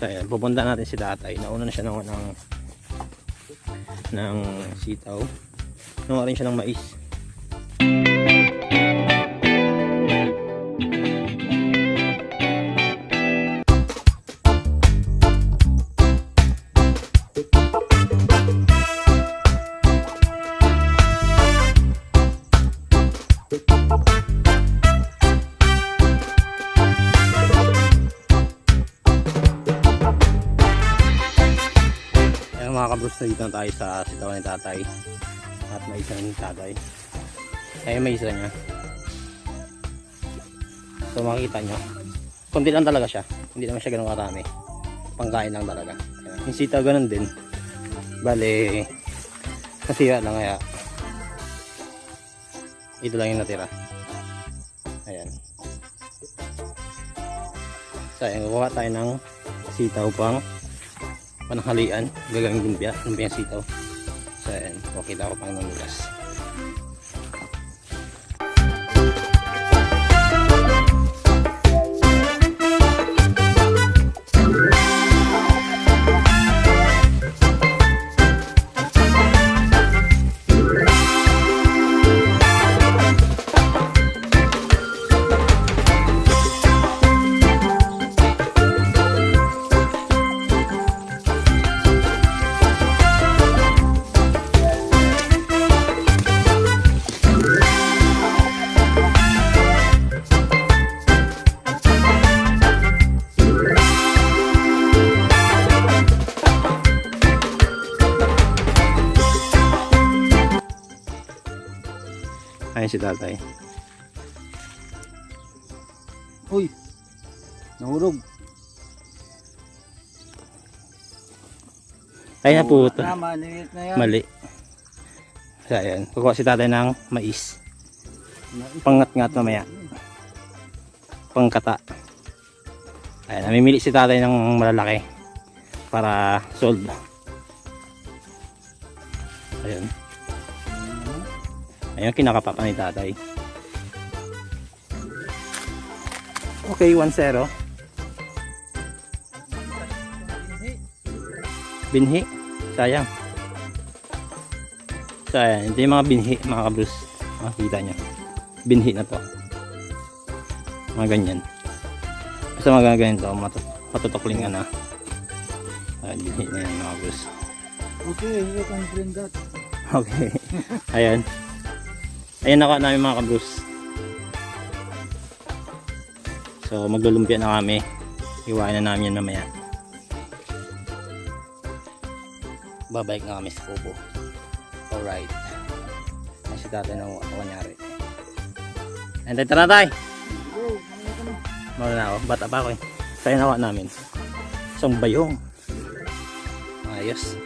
So ayan, pupunta natin si tatay. Nauna na siya ng sitaw. Nauna rin siya ng mais. Mga kabros, na dito na tayo sa sitawan ni tatay at may isa ni tatay. Ay may isa niya. So makikita nyo, kundi lang talaga siya, hindi naman siya ganun karami, pangkain lang talaga. Yung sitaw ganun din, bale nasira lang, kaya ito lang yung natira. Ayan, so ayan, kukuha tayo ng sitaw pang pananghalian, gagawing lumpia sitaw. So ayan, makita ko pang nanugas. Ayan si tatay. Uy, nahulog. Ay na po ito. Mali. So ayan, kukuha si tatay ng mais. Pangat-ngat mamaya. Pangkata. Ayan, namimili si tatay ng malalaki para sold. Ayan. Ayan, kinakapapa ni tatay. Okay, 1-0. Binhi. Sayang. Sayang. Ito yung mga binhi, mga kabros. Makikita nyo. Binhi na to. Mga ganyan. Basta mga ganyan to. Matutokling na. Ayan, binhi na yan, mga kabros. Okay, you can bring that. Okay. Ayan. Ayan, nakuha namin mga kabros. So maglulumpia na kami. Iwain na namin yan mamaya. Babalik na kami sa kubo. Alright. Kasi tatay na ako kanyari. Antay, tara tay! Mawala na ako. Bata pa ako eh. Tayo nakuha namin. Isang bayong. Ayos.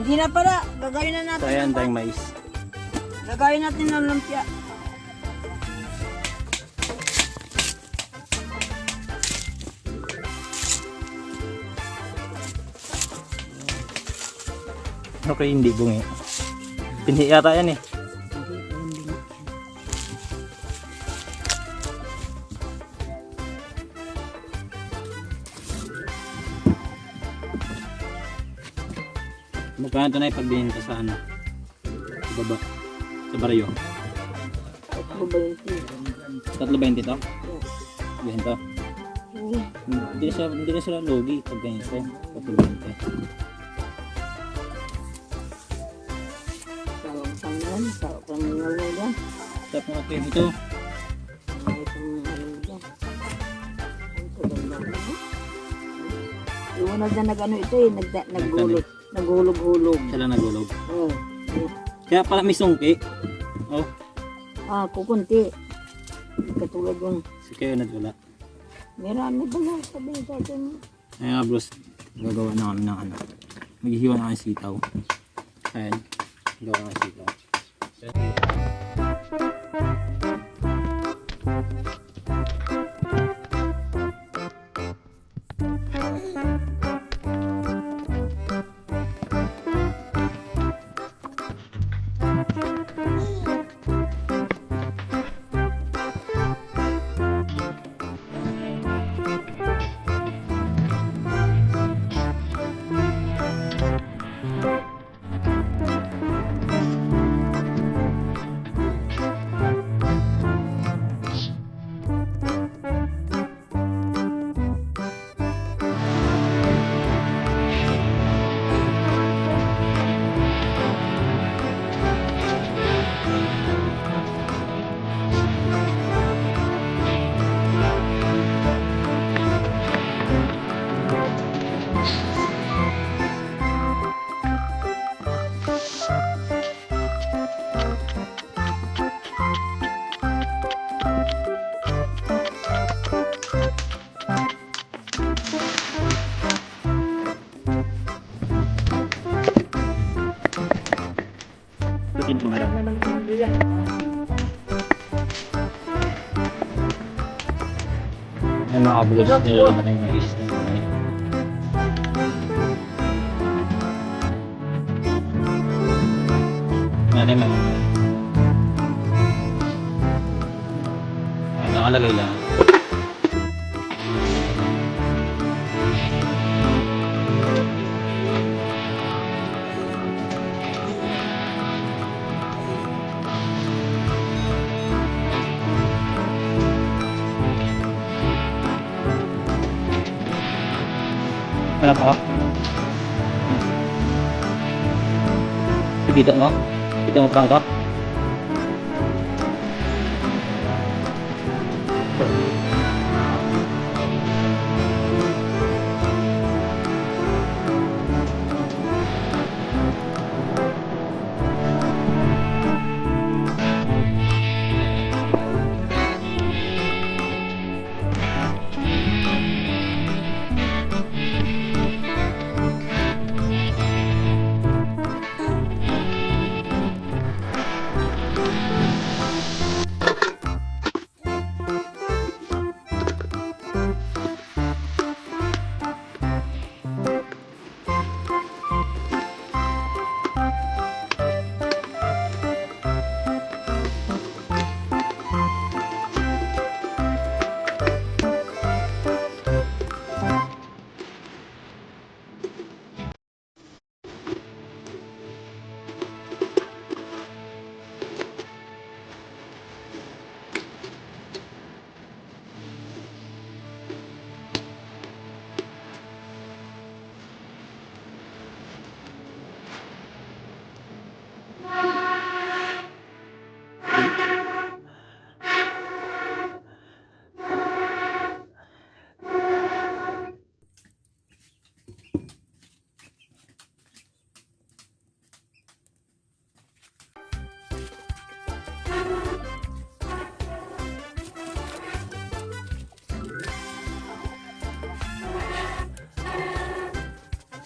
Hindi na pala, gagawin na natin. So ayan, tayong mais. Gagawin natin ng lumpia. Okay, hindi bungi. Pinhi yata yan eh. Magkano ito na ipagbihin sa ano? Sa baba? Sa baryo? 3.20 to? Bihin to? Hindi na sila logi pag ganito. 3.20. Stop mo okay ito. Yung una dyan nag-ano ito eh, naggulog. Naghulog-hulog. Sila nagulog. Oo. Kaya pala may sungki. Oh. Ah, kukunti. Katulad yung... Si kayo nagwala. Marami pala sabi sa atin. Ayan nga bros. Gagawa na kami ng ano. Maghihiwa na kami sitaw. Ayan. Gagawa na kami sitaw. Tutin mo nga. Ay, mga kabulog nila naman yung mais na yun. Ngayon mo. Nakalagay lang. Wala pa. Dito mo? Dito mo parang ito?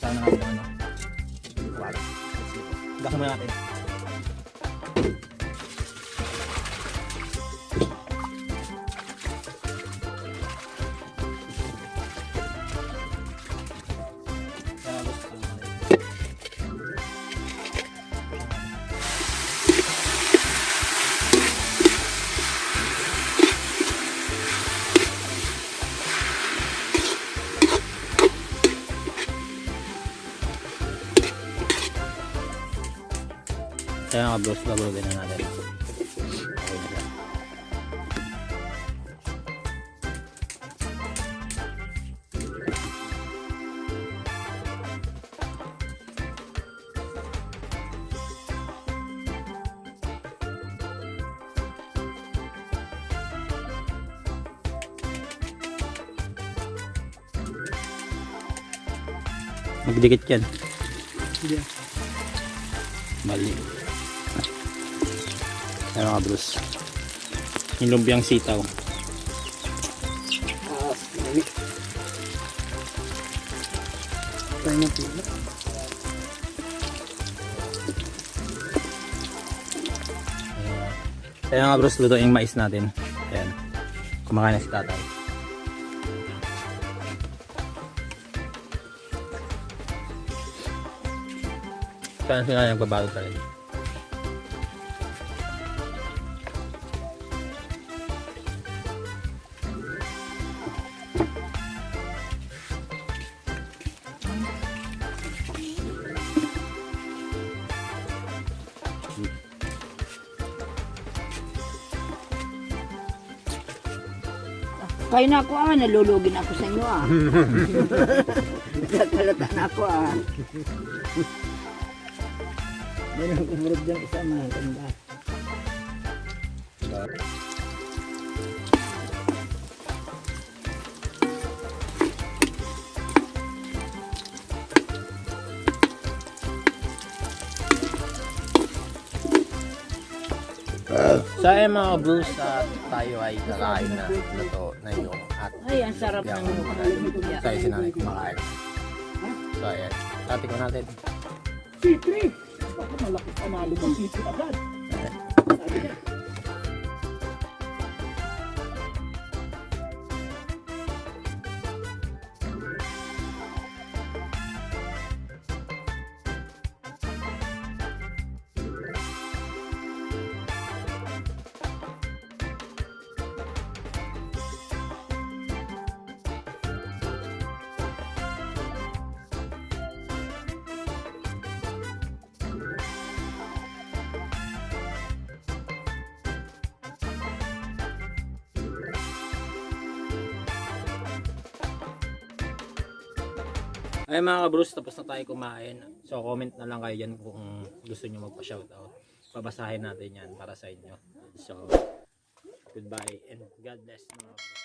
Sana nga ano. Wala. Gasa muna natin. Kaya nga bros, babagay na natin. Okay na lang. Magdikit yan. Hindi. Mali. Ayan mga bros. Yung lumpiang sitaw. Tayo na pila. Kaya nga bros, luto yung mais natin. Ayan. Kumakain na si tatay. Kaya sila nagbabalot pa rin. kayo na ako nalulugin ako sa inyo Nagkakalata na ako Meron kumurot dyan isa mga ganda. Sa mga bros, tayo ay kakain na luto na yung at Ay, ang sarap yung ng tayo sinanay kumakain. So ayan, tatikman natin. Sipri! Baka malaki panalo ng sipri agad. Sabi niya. Ay mga kabros, tapos na tayo kumain. So comment na lang kayo dyan kung gusto nyo magpa-shoutout. Babasahin natin yan para sa inyo. So goodbye and God bless mga kabros.